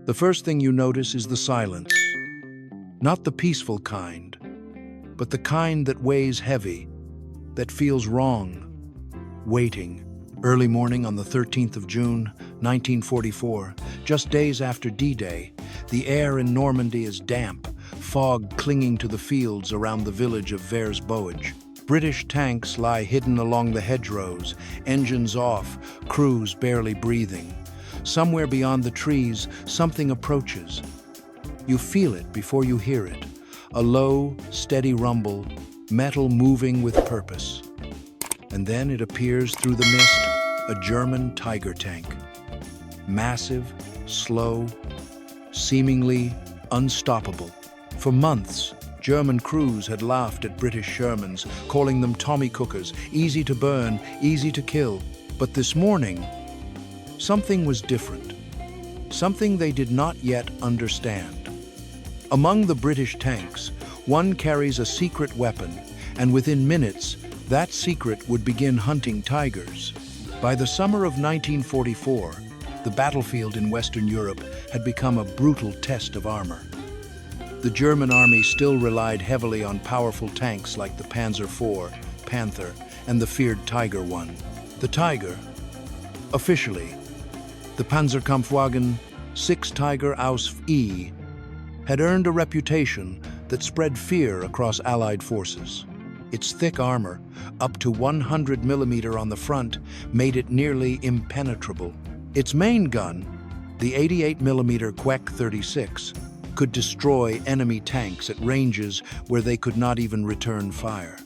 The first thing you notice is the silence. Not the peaceful kind, but the kind that weighs heavy, that feels wrong. Waiting. Early morning on the 13th of June, 1944, just days after D-Day, the air in Normandy is damp, fog clinging to the fields around the village of Vers-Boëge. British tanks lie hidden along the hedgerows, engines off, crews barely breathing. Somewhere beyond the trees, something approaches. You feel it before you hear it. A low, steady rumble, metal moving with purpose. And then it appears through the mist, a German Tiger tank. Massive, slow, seemingly unstoppable. For months, German crews had laughed at British Shermans, calling them Tommy cookers, easy to burn, easy to kill. But this morning, something was different. Something they did not yet understand. Among the British tanks, one carries a secret weapon, and within minutes, that secret would begin hunting tigers. By the summer of 1944, the battlefield in Western Europe had become a brutal test of armor. The German army still relied heavily on powerful tanks like the Panzer IV, Panther, and the feared Tiger I. The Tiger, officially, the Panzerkampfwagen 6 Tiger Aus E, had earned a reputation that spread fear across Allied forces. Its thick armor, up to 100 mm on the front, made it nearly impenetrable. Its main gun, the 88 mm Queck 36, could destroy enemy tanks at ranges where they could not even return fire.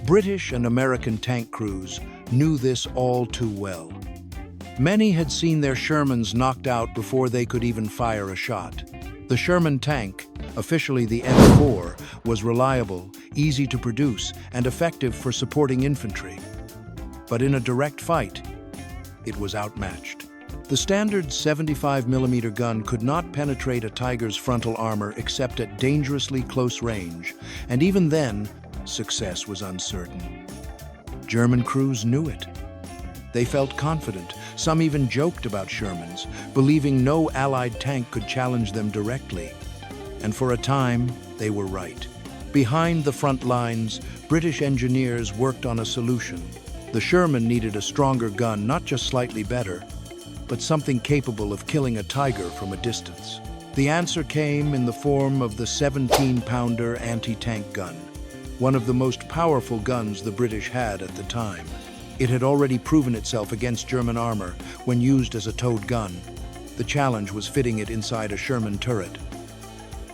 British and American tank crews knew this all too well. Many had seen their Shermans knocked out before they could even fire a shot. The Sherman tank, officially the M4, was reliable, easy to produce, and effective for supporting infantry. But in a direct fight, it was outmatched. The standard 75 mm gun could not penetrate a Tiger's frontal armor except at dangerously close range, and even then, success was uncertain. German crews knew it. They felt confident. Some even joked about Shermans, believing no Allied tank could challenge them directly. And for a time, they were right. Behind the front lines, British engineers worked on a solution. The Sherman needed a stronger gun, not just slightly better, but something capable of killing a Tiger from a distance. The answer came in the form of the 17-pounder anti-tank gun, one of the most powerful guns the British had at the time. It had already proven itself against German armor when used as a towed gun. The challenge was fitting it inside a Sherman turret.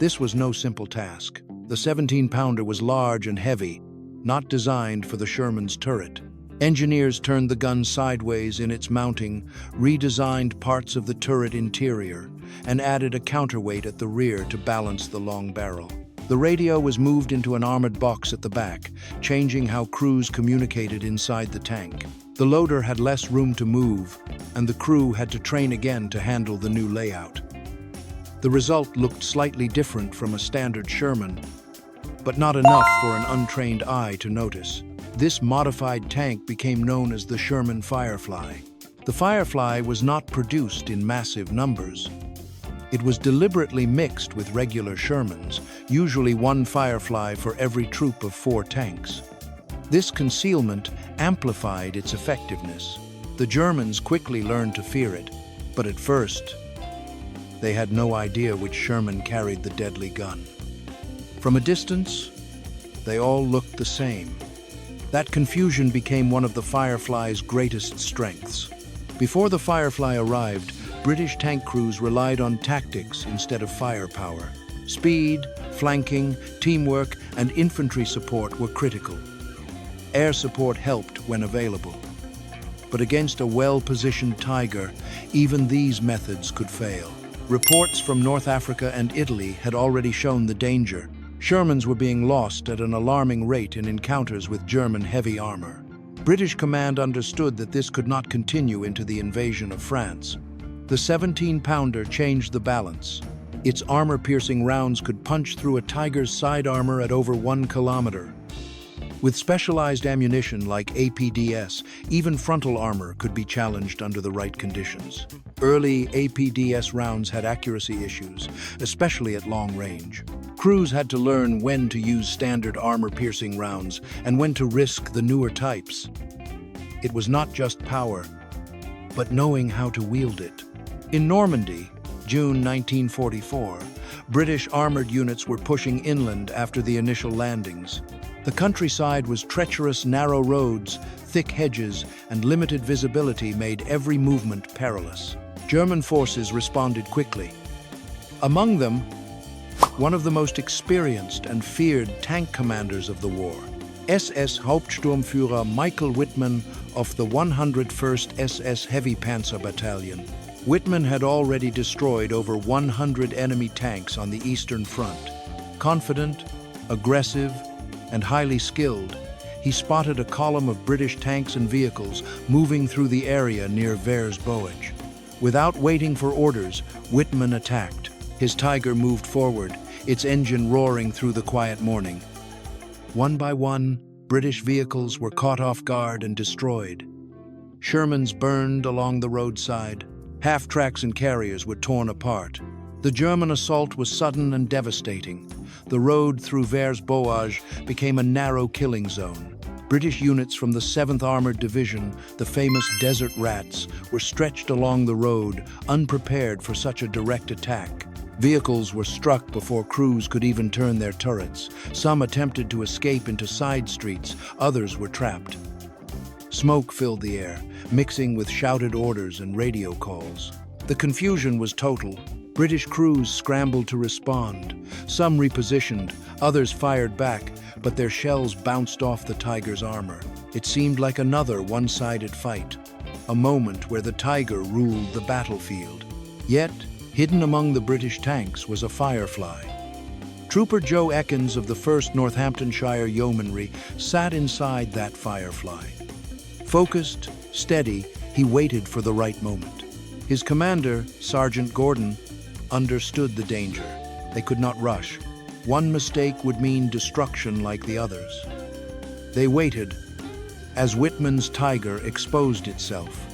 This was no simple task. The 17-pounder was large and heavy, not designed for the Sherman's turret. Engineers turned the gun sideways in its mounting, redesigned parts of the turret interior, and added a counterweight at the rear to balance the long barrel. The radio was moved into an armored box at the back, changing how crews communicated inside the tank. The loader had less room to move, and the crew had to train again to handle the new layout. The result looked slightly different from a standard Sherman, but not enough for an untrained eye to notice. This modified tank became known as the Sherman Firefly. The Firefly was not produced in massive numbers. It was deliberately mixed with regular Shermans, usually one Firefly for every troop of 4 tanks. This concealment amplified its effectiveness. The Germans quickly learned to fear it, but at first, they had no idea which Sherman carried the deadly gun. From a distance, they all looked the same. That confusion became one of the Firefly's greatest strengths. Before the Firefly arrived, British tank crews relied on tactics instead of firepower. Speed, flanking, teamwork, and infantry support were critical. Air support helped when available. But against a well-positioned Tiger, even these methods could fail. Reports from North Africa and Italy had already shown the danger. Shermans were being lost at an alarming rate in encounters with German heavy armor. British command understood that this could not continue into the invasion of France. The 17-pounder changed the balance. Its armor-piercing rounds could punch through a Tiger's side armor at over 1 kilometer. With specialized ammunition like APDS, even frontal armor could be challenged under the right conditions. Early APDS rounds had accuracy issues, especially at long range. Crews had to learn when to use standard armor-piercing rounds and when to risk the newer types. It was not just power, but knowing how to wield it. In Normandy, June 1944, British armored units were pushing inland after the initial landings. The countryside was treacherous, narrow roads, thick hedges, and limited visibility made every movement perilous. German forces responded quickly. Among them, one of the most experienced and feared tank commanders of the war, SS Hauptsturmführer Michael Wittmann of the 101st SS Heavy Panzer Battalion. Wittmann had already destroyed over 100 enemy tanks on the Eastern Front. Confident, aggressive, and highly skilled, he spotted a column of British tanks and vehicles moving through the area near Vers-Boëge. Without waiting for orders, Wittmann attacked. His Tiger moved forward, its engine roaring through the quiet morning. One by one, British vehicles were caught off guard and destroyed. Shermans burned along the roadside. Half-tracks and carriers were torn apart. The German assault was sudden and devastating. The road through Vers-Boëge became a narrow killing zone. British units from the 7th Armored Division, the famous Desert Rats, were stretched along the road, unprepared for such a direct attack. Vehicles were struck before crews could even turn their turrets. Some attempted to escape into side streets, others were trapped. Smoke filled the air, mixing with shouted orders and radio calls. The confusion was total. British crews scrambled to respond. Some repositioned, others fired back, but their shells bounced off the Tiger's armor. It seemed like another one-sided fight, a moment where the Tiger ruled the battlefield. Yet, hidden among the British tanks was a Firefly. Trooper Joe Ekins of the 1st Northamptonshire Yeomanry sat inside that Firefly. Focused, steady, he waited for the right moment. His commander, Sergeant Gordon, understood the danger. They could not rush. One mistake would mean destruction like the others. They waited as Wittmann's Tiger exposed itself,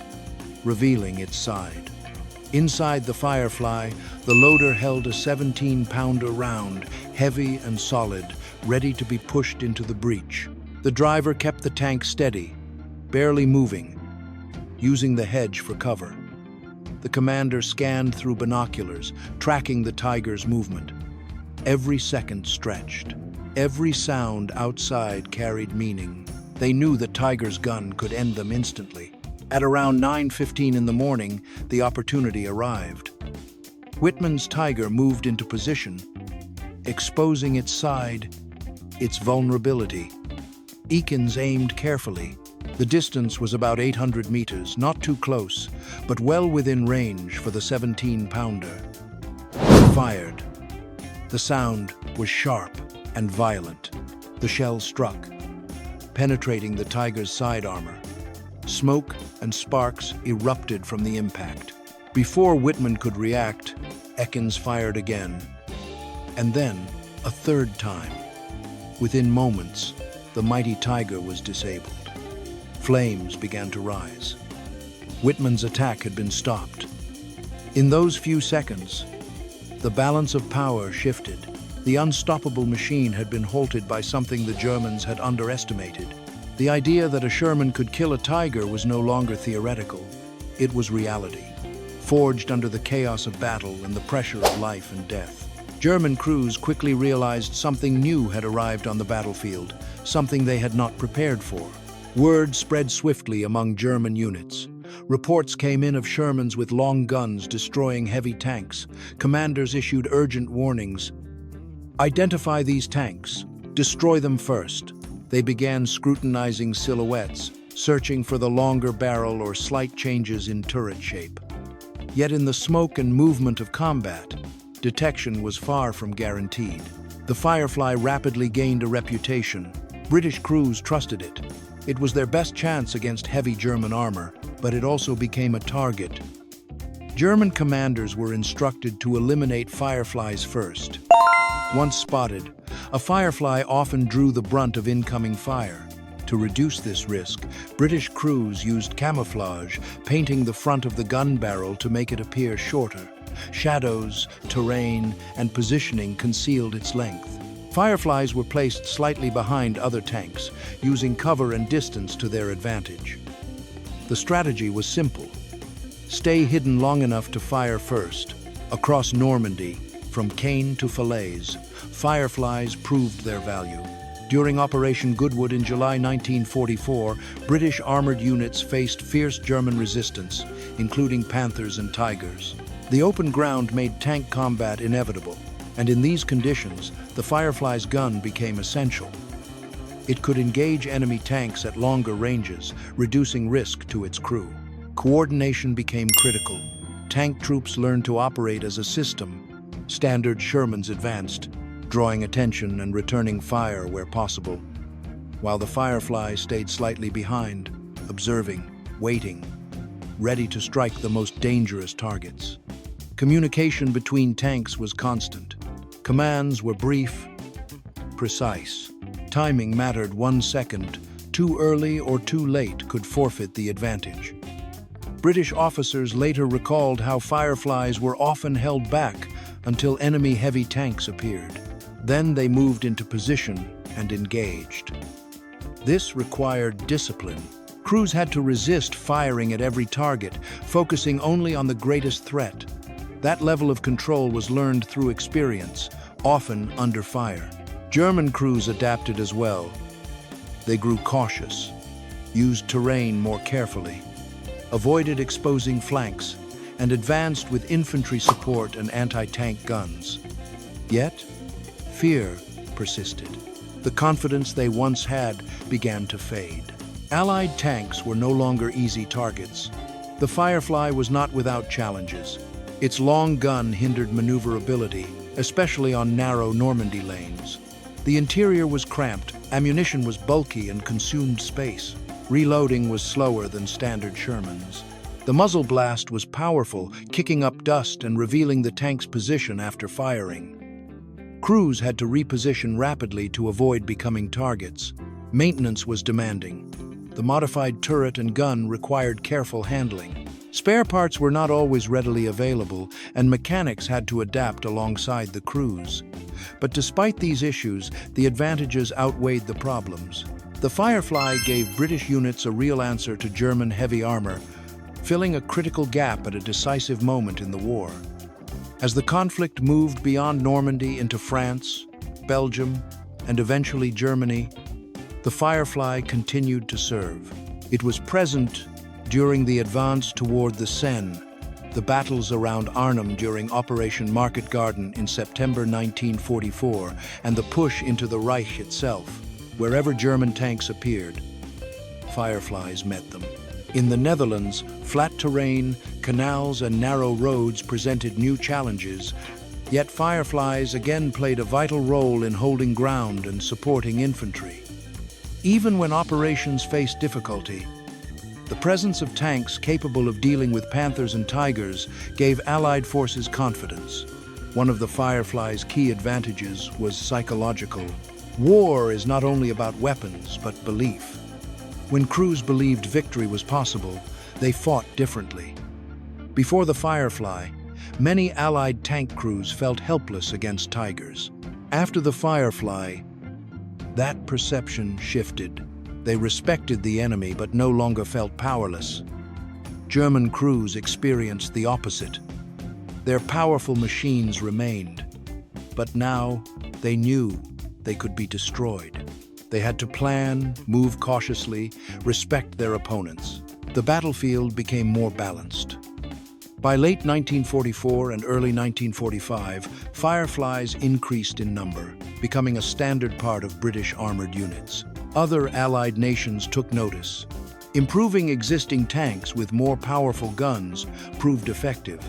revealing its side. Inside the Firefly, the loader held a 17-pounder round, heavy and solid, ready to be pushed into the breach. The driver kept the tank steady, barely moving, using the hedge for cover. The commander scanned through binoculars, tracking the Tiger's movement. Every second stretched. Every sound outside carried meaning. They knew the Tiger's gun could end them instantly. At around 9:15 in the morning, the opportunity arrived. Wittmann's Tiger moved into position, exposing its side, its vulnerability. Ekins aimed carefully. The distance was about 800 meters, not too close, but well within range for the 17-pounder. He fired. The sound was sharp and violent. The shell struck, penetrating the Tiger's side armor. Smoke and sparks erupted from the impact. Before Wittmann could react, Ekins fired again, and then a third time. Within moments, the mighty Tiger was disabled. Flames began to rise. Wittmann's attack had been stopped. In those few seconds, the balance of power shifted. The unstoppable machine had been halted by something the Germans had underestimated. The idea that a Sherman could kill a Tiger was no longer theoretical. It was reality, forged under the chaos of battle and the pressure of life and death. German crews quickly realized something new had arrived on the battlefield, something they had not prepared for. Word spread swiftly among German units. Reports came in of Shermans with long guns destroying heavy tanks. Commanders issued urgent warnings. Identify these tanks. Destroy them first. They began scrutinizing silhouettes, searching for the longer barrel or slight changes in turret shape. Yet in the smoke and movement of combat, detection was far from guaranteed. The Firefly rapidly gained a reputation. British crews trusted it. It was their best chance against heavy German armor, but it also became a target. German commanders were instructed to eliminate Fireflies first. Once spotted, A Firefly often drew the brunt of incoming fire. To reduce this risk, British crews used camouflage, painting the front of the gun barrel to make it appear shorter. Shadows, terrain, and positioning concealed its length. Fireflies were placed slightly behind other tanks, using cover and distance to their advantage. The strategy was simple. Stay hidden long enough to fire first. Across Normandy, from Caen to Falaise, Fireflies proved their value. During Operation Goodwood in July 1944, British armored units faced fierce German resistance, including Panthers and Tigers. The open ground made tank combat inevitable, and in these conditions, the Firefly's gun became essential. It could engage enemy tanks at longer ranges, reducing risk to its crew. Coordination became critical. Tank troops learned to operate as a system. Standard Shermans advanced, drawing attention and returning fire where possible, while the Firefly stayed slightly behind, observing, waiting, ready to strike the most dangerous targets. Communication between tanks was constant. Commands were brief, precise. Timing mattered 1 second. Too early or too late could forfeit the advantage. British officers later recalled how Fireflies were often held back until enemy heavy tanks appeared. Then they moved into position and engaged. This required discipline. Crews had to resist firing at every target, focusing only on the greatest threat. That level of control was learned through experience, often under fire. German crews adapted as well. They grew cautious, used terrain more carefully, avoided exposing flanks, and advanced with infantry support and anti-tank guns. Yet, fear persisted. The confidence they once had began to fade. Allied tanks were no longer easy targets. The Firefly was not without challenges. Its long gun hindered maneuverability, especially on narrow Normandy lanes. The interior was cramped, ammunition was bulky and consumed space. Reloading was slower than standard Shermans. The muzzle blast was powerful, kicking up dust and revealing the tank's position after firing. Crews had to reposition rapidly to avoid becoming targets. Maintenance was demanding. The modified turret and gun required careful handling. Spare parts were not always readily available, and mechanics had to adapt alongside the crews. But despite these issues, the advantages outweighed the problems. The Firefly gave British units a real answer to German heavy armor, filling a critical gap at a decisive moment in the war. As the conflict moved beyond Normandy into France, Belgium, and eventually Germany, the Firefly continued to serve. It was present during the advance toward the Seine, the battles around Arnhem during Operation Market Garden in September 1944, and the push into the Reich itself. Wherever German tanks appeared, Fireflies met them. In the Netherlands, flat terrain, canals, and narrow roads presented new challenges, yet Fireflies again played a vital role in holding ground and supporting infantry. Even when operations faced difficulty, the presence of tanks capable of dealing with Panthers and Tigers gave Allied forces confidence. One of the Firefly's key advantages was psychological. War is not only about weapons, but belief. When crews believed victory was possible, they fought differently. Before the Firefly, many Allied tank crews felt helpless against Tigers. After the Firefly, that perception shifted. They respected the enemy but no longer felt powerless. German crews experienced the opposite. Their powerful machines remained, but now they knew they could be destroyed. They had to plan, move cautiously, respect their opponents. The battlefield became more balanced. By late 1944 and early 1945, Fireflies increased in number, becoming a standard part of British armored units. Other Allied nations took notice. Improving existing tanks with more powerful guns proved effective.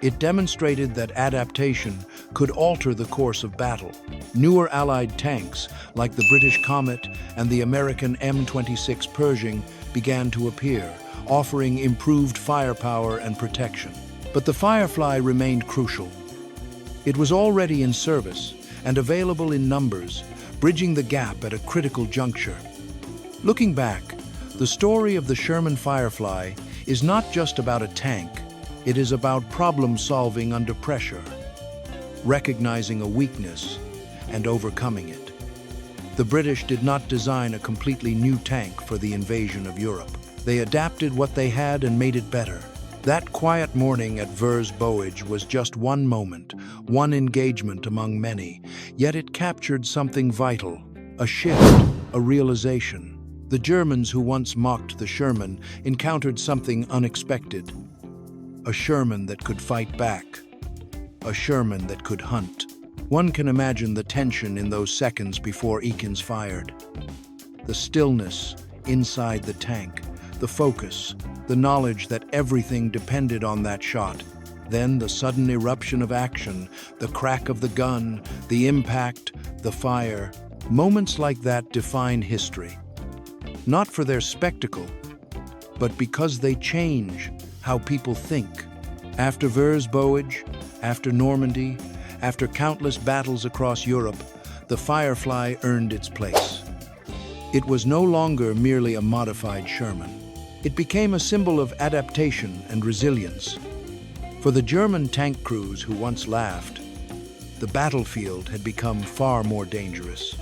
It demonstrated that adaptation could alter the course of battle. Newer Allied tanks, like the British Comet and the American M26 Pershing, began to appear, offering improved firepower and protection. But the Firefly remained crucial. It was already in service, and available in numbers, bridging the gap at a critical juncture. Looking back, the story of the Sherman Firefly is not just about a tank, it is about problem-solving under pressure, recognizing a weakness and overcoming it. The British did not design a completely new tank for the invasion of Europe. They adapted what they had and made it better. That quiet morning at WWII was just one moment, one engagement among many, yet it captured something vital, a shift, a realization. The Germans who once mocked the Sherman encountered something unexpected. A Sherman that could fight back. A Sherman that could hunt. One can imagine the tension in those seconds before Eakins fired. The stillness inside the tank, the focus, the knowledge that everything depended on that shot. Then the sudden eruption of action, the crack of the gun, the impact, the fire. Moments like that define history. Not for their spectacle, but because they change how people think. After WWII, after Normandy, after countless battles across Europe, the Firefly earned its place. It was no longer merely a modified Sherman. It became a symbol of adaptation and resilience. For the German tank crews who once laughed, the battlefield had become far more dangerous.